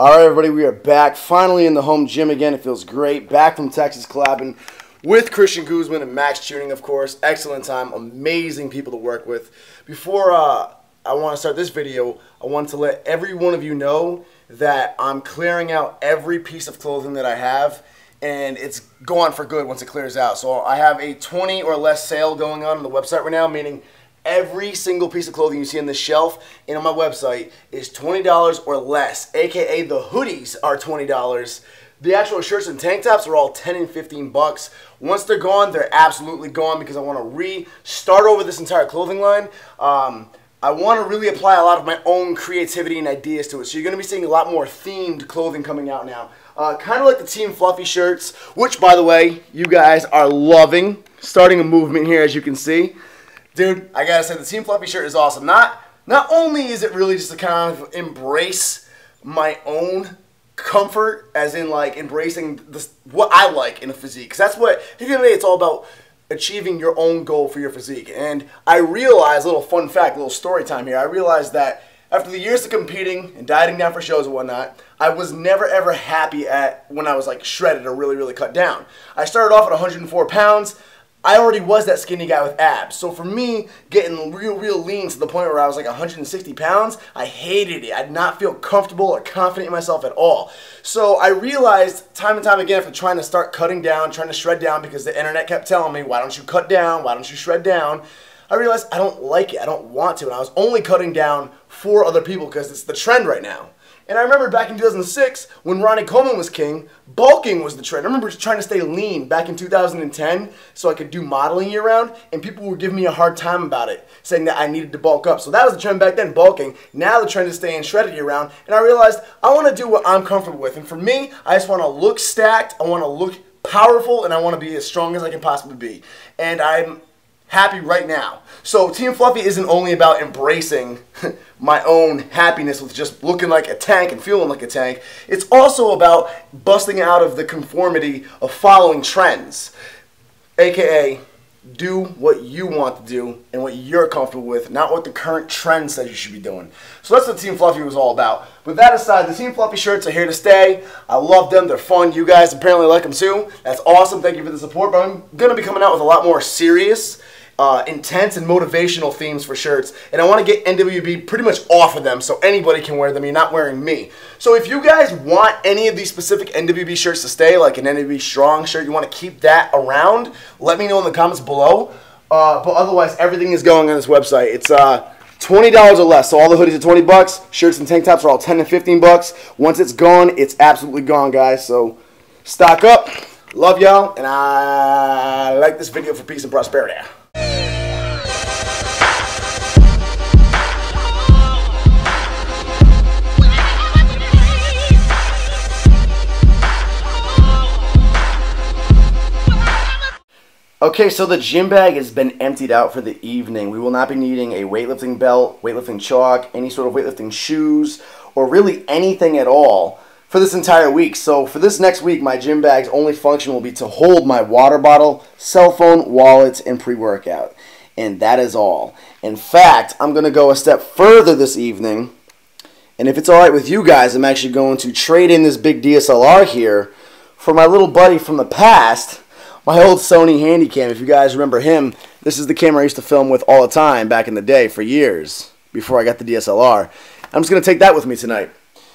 All right, everybody, we are back. Finally in the home gym again. It feels great. Back from Texas collabing with Christian Guzman and Max Tuning, of course. Excellent time. Amazing people to work with. Before I want to start this video, I want to let every one of you know that I'm clearing out every piece of clothing that I have, and it's gone for good once it clears out. So I have a 20 or less sale going on the website right now, meaning every single piece of clothing you see on this shelf and on my website is $20 or less, aka the hoodies are $20. The actual shirts and tank tops are all $10 and $15. Once they're gone, they're absolutely gone because I want to restart over this entire clothing line. I want to really apply a lot of my own creativity and ideas to it. So you're going to be seeing a lot more themed clothing coming out now. Kind of like the Team Fluffy shirts, which, by the way, you guys are loving. Starting a movement here, as you can see. Dude, I gotta say, the Team Fluffy shirt is awesome. Not only is it really just to kind of embrace my own comfort, as in like embracing what I like in a physique, because that's what, at the end of the day, it's all about achieving your own goal for your physique. And I realized, little fun fact, little story time here, I realized that after the years of competing and dieting down for shows and whatnot, I was never ever happy at when I was like shredded or really cut down. I started off at 104 pounds. I already was that skinny guy with abs. So for me, getting real lean to the point where I was like 160 pounds, I hated it. I did not feel comfortable or confident in myself at all. So I realized time and time again, after trying to start cutting down, trying to shred down, because the internet kept telling me, why don't you cut down? Why don't you shred down? I realized I don't like it. I don't want to. And I was only cutting down for other people because it's the trend right now. And I remember back in 2006, when Ronnie Coleman was king, bulking was the trend. I remember trying to stay lean back in 2010 so I could do modeling year-round, and people were giving me a hard time about it, saying that I needed to bulk up. So that was the trend back then, bulking. Now the trend is staying shredded year-round, and I realized I want to do what I'm comfortable with. And for me, I just want to look stacked, I want to look powerful, and I want to be as strong as I can possibly be. And I'm happy right now. So Team Fluffy isn't only about embracing my own happiness with just looking like a tank and feeling like a tank. It's also about busting out of the conformity of following trends, aka do what you want to do and what you're comfortable with, not what the current trend says you should be doing. So that's what Team Fluffy was all about. With that aside, the Team Fluffy shirts are here to stay. I love them. They're fun. You guys apparently like them too. That's awesome. Thank you for the support. But I'm going to be coming out with a lot more serious, intense and motivational themes for shirts, and I want to get NWB pretty much off of them so anybody can wear them. You're not wearing me. So if you guys want any of these specific NWB shirts to stay, like an NWB Strong shirt, you want to keep that around, let me know in the comments below. But otherwise, everything is going on this website. It's $20 or less. So all the hoodies are 20 bucks. Shirts and tank tops are all 10 and 15 bucks. Once it's gone, it's absolutely gone, guys. So stock up. Love y'all, and I like this video for peace and prosperity. Okay, so the gym bag has been emptied out for the evening. We will not be needing a weightlifting belt, weightlifting chalk, any sort of weightlifting shoes, or really anything at all for this entire week. So for this next week, my gym bag's only function will be to hold my water bottle, cell phone, wallets, and pre-workout. And that is all. In fact, I'm going to go a step further this evening, and if it's alright with you guys, I'm actually going to trade in this big DSLR here for my little buddy from the past, my old Sony Handycam. If you guys remember him, this is the camera I used to film with all the time back in the day for years before I got the DSLR. I'm just going to take that with me tonight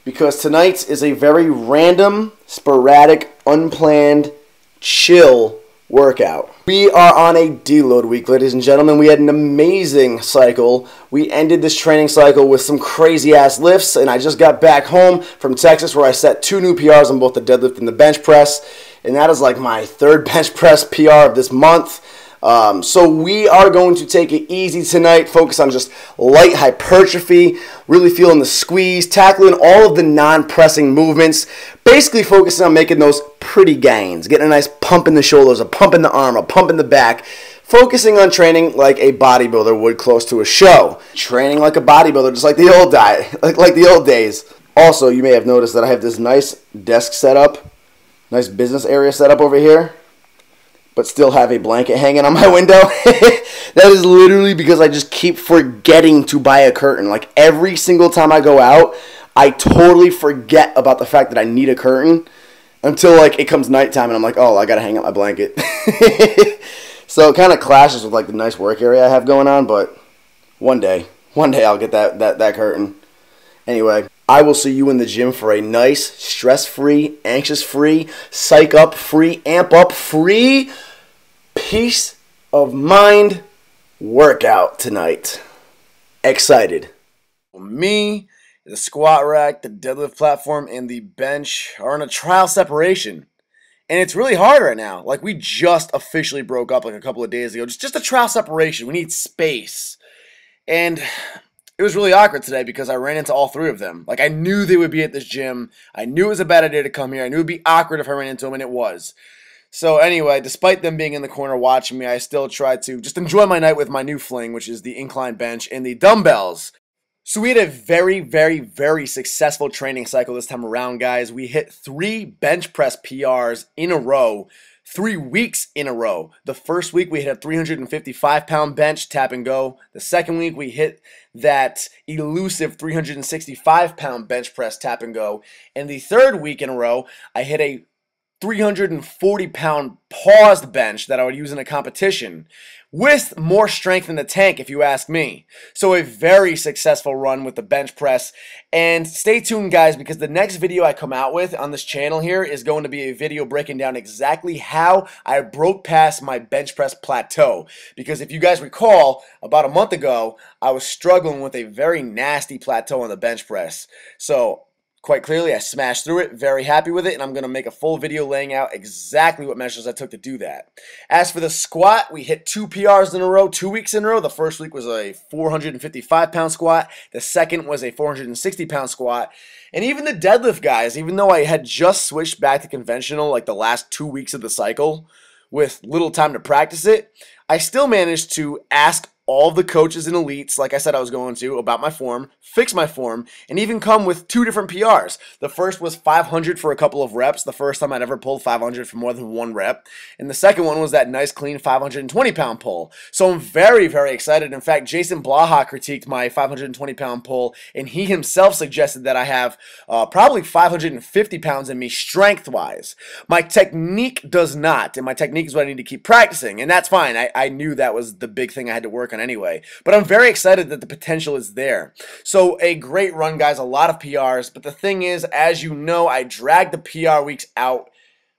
because tonight is a very random, sporadic, unplanned, chill workout. We are on a deload week, ladies and gentlemen. We had an amazing cycle. We ended this training cycle with some crazy ass lifts, and I just got back home from Texas where I set 2 new PRs on both the deadlift and the bench press, and that is like my 3rd bench press PR of this month. So we are going to take it easy tonight, focus on just light hypertrophy, really feeling the squeeze, tackling all of the non-pressing movements, basically focusing on making those pretty gains, getting a nice pump in the shoulders, a pump in the arm, a pump in the back, focusing on training like a bodybuilder would close to a show, training like a bodybuilder just like the old like the old days. Also, you may have noticed that I have this nice desk set up, nice business area set up over here, but still have a blanket hanging on my window. That is literally because I just keep forgetting to buy a curtain. Like every single time I go out, I totally forget about the fact that I need a curtain until like it comes nighttime and I'm like, oh, I gotta hang up my blanket. So it kind of clashes with like the nice work area I have going on, but one day I'll get that curtain. Anyway, I will see you in the gym for a nice, stress-free, anxious-free, psych-up-free, amp-up-free, peace of mind workout tonight. Excited. Me, the squat rack, the deadlift platform, and the bench are in a trial separation. And it's really hard right now. Like, we just officially broke up like a couple of days ago. Just a trial separation. We need space. And it was really awkward today because I ran into all three of them. Like, I knew they would be at this gym. I knew it was a bad idea to come here. I knew it would be awkward if I ran into them, and it was. So anyway, despite them being in the corner watching me, I still tried to just enjoy my night with my new fling, which is the incline bench and the dumbbells. So we had a very, very, very successful training cycle this time around, guys. We hit 3 bench press PRs in a row, 3 weeks in a row. The first week we hit a 355-pound bench, tap and go. The second week we hit that elusive 365-pound bench press, tap and go. And the third week in a row, I hit a 340-pound paused bench that I would use in a competition with more strength in the tank, if you ask me. So a very successful run with the bench press. And stay tuned, guys, because the next video I come out with on this channel here is going to be a video breaking down exactly how I broke past my bench press plateau. Because if you guys recall, about a month ago, I was struggling with a very nasty plateau on the bench press. So quite clearly, I smashed through it, very happy with it, and I'm going to make a full video laying out exactly what measures I took to do that. As for the squat, we hit 2 PRs in a row, 2 weeks in a row. The first week was a 455-pound squat. The second was a 460-pound squat. And even the deadlift, guys, even though I had just switched back to conventional like the last 2 weeks of the cycle with little time to practice it, I still managed to ask all of the coaches and elites, like I said I was going to, about my form, fix my form, and even come with 2 different PRs. The first was 500 for a couple of reps, the first time I'd ever pulled 500 for more than 1 rep. And the second one was that nice, clean 520-pound pull. So I'm very, very excited. In fact, Jason Blaha critiqued my 520-pound pull, and he himself suggested that I have probably 550 pounds in me strength-wise. My technique does not, and my technique is what I need to keep practicing, and that's fine. I knew that was the big thing I had to work on anyway. But I'm very excited that the potential is there. So a great run, guys, a lot of PRs. But the thing is, as you know, I dragged the PR weeks out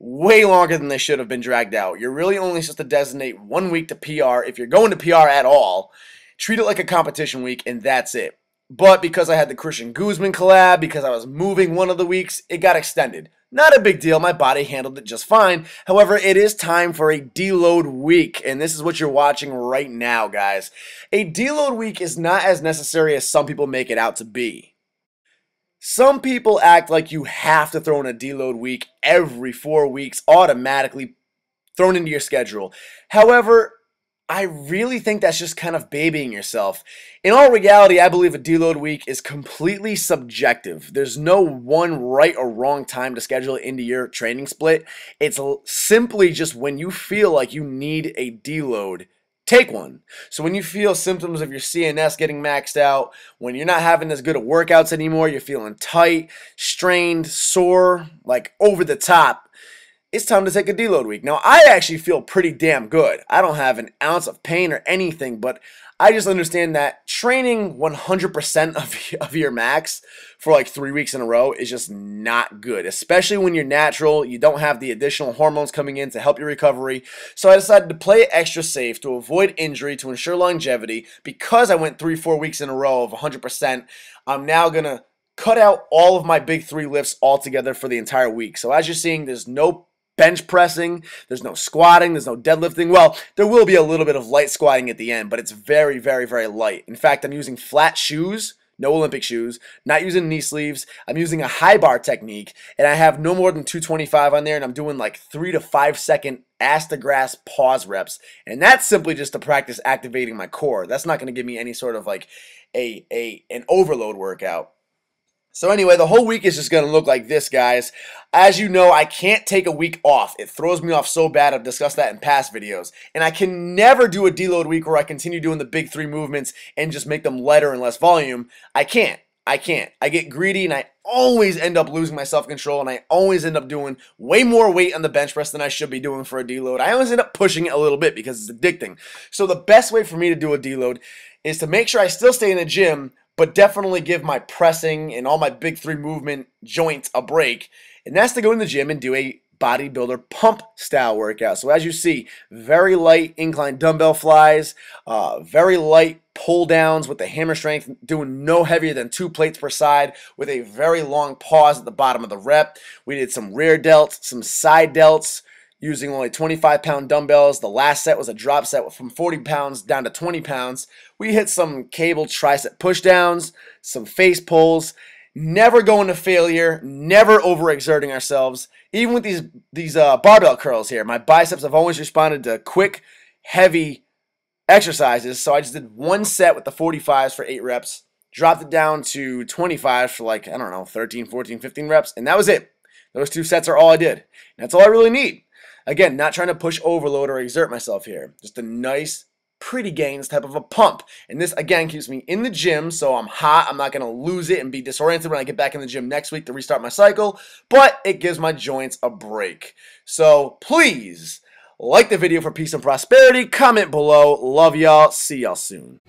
way longer than they should have been dragged out. You're really only supposed to designate 1 week to PR if you're going to PR at all. Treat it like a competition week, and that's it. But because I had the Christian Guzman collab, because I was moving one of the weeks, it got extended. Not a big deal. My body handled it just fine. However, it is time for a deload week, and this is what you're watching right now, guys. A deload week is not as necessary as some people make it out to be. Some people act like you have to throw in a deload week every 4 weeks, automatically thrown into your schedule. However, I really think that's just kind of babying yourself. In all reality, I believe a deload week is completely subjective. There's no one right or wrong time to schedule it into your training split. It's simply just when you feel like you need a deload, take one. So when you feel symptoms of your CNS getting maxed out, when you're not having as good of workouts anymore, you're feeling tight, strained, sore, like over the top, it's time to take a deload week. Now, I actually feel pretty damn good. I don't have an ounce of pain or anything, but I just understand that training 100% of your max for like 3 weeks in a row is just not good, especially when you're natural. You don't have the additional hormones coming in to help your recovery. So I decided to play it extra safe to avoid injury, to ensure longevity. Because I went 3-4 weeks in a row of 100%, I'm now going to cut out all of my big 3 lifts altogether for the entire week. So as you're seeing, there's no bench pressing, there's no squatting, there's no deadlifting. Well, there will be a little bit of light squatting at the end, but it's very, very, very light. In fact, I'm using flat shoes, no Olympic shoes, not using knee sleeves. I'm using a high bar technique, and I have no more than 225 on there, and I'm doing like 3 to 5 second ass to grass pause reps. And that's simply just to practice activating my core. That's not going to give me any sort of like an overload workout. So anyway, the whole week is just going to look like this, guys. As you know, I can't take a week off. It throws me off so bad. I've discussed that in past videos. And I can never do a deload week where I continue doing the big 3 movements and just make them lighter and less volume. I can't. I can't. I get greedy and I always end up losing my self-control, and I always end up doing way more weight on the bench press than I should be doing for a deload. I always end up pushing it a little bit because it's addicting. So the best way for me to do a deload is to make sure I still stay in the gym, but definitely give my pressing and all my big three movement joints a break. And that's to go in the gym and do a bodybuilder pump style workout. So as you see, very light incline dumbbell flies, very light pull downs with the hammer strength, doing no heavier than 2 plates per side with a very long pause at the bottom of the rep. We did some rear delts, some side delts, using only 25-pound dumbbells. The last set was a drop set from 40 pounds down to 20 pounds. We hit some cable tricep pushdowns, some face pulls, never going to failure, never overexerting ourselves. Even with these barbell curls here, my biceps have always responded to quick, heavy exercises. So I just did 1 set with the 45s for 8 reps, dropped it down to 25 for like, I don't know, 13, 14, 15 reps, and that was it. Those 2 sets are all I did. And that's all I really need. Again, not trying to push overload or exert myself here. Just a nice, pretty Gainz type of a pump. And this, again, keeps me in the gym, so I'm hot. I'm not going to lose it and be disoriented when I get back in the gym next week to restart my cycle, but it gives my joints a break. So please like the video for peace and prosperity. Comment below. Love y'all. See y'all soon.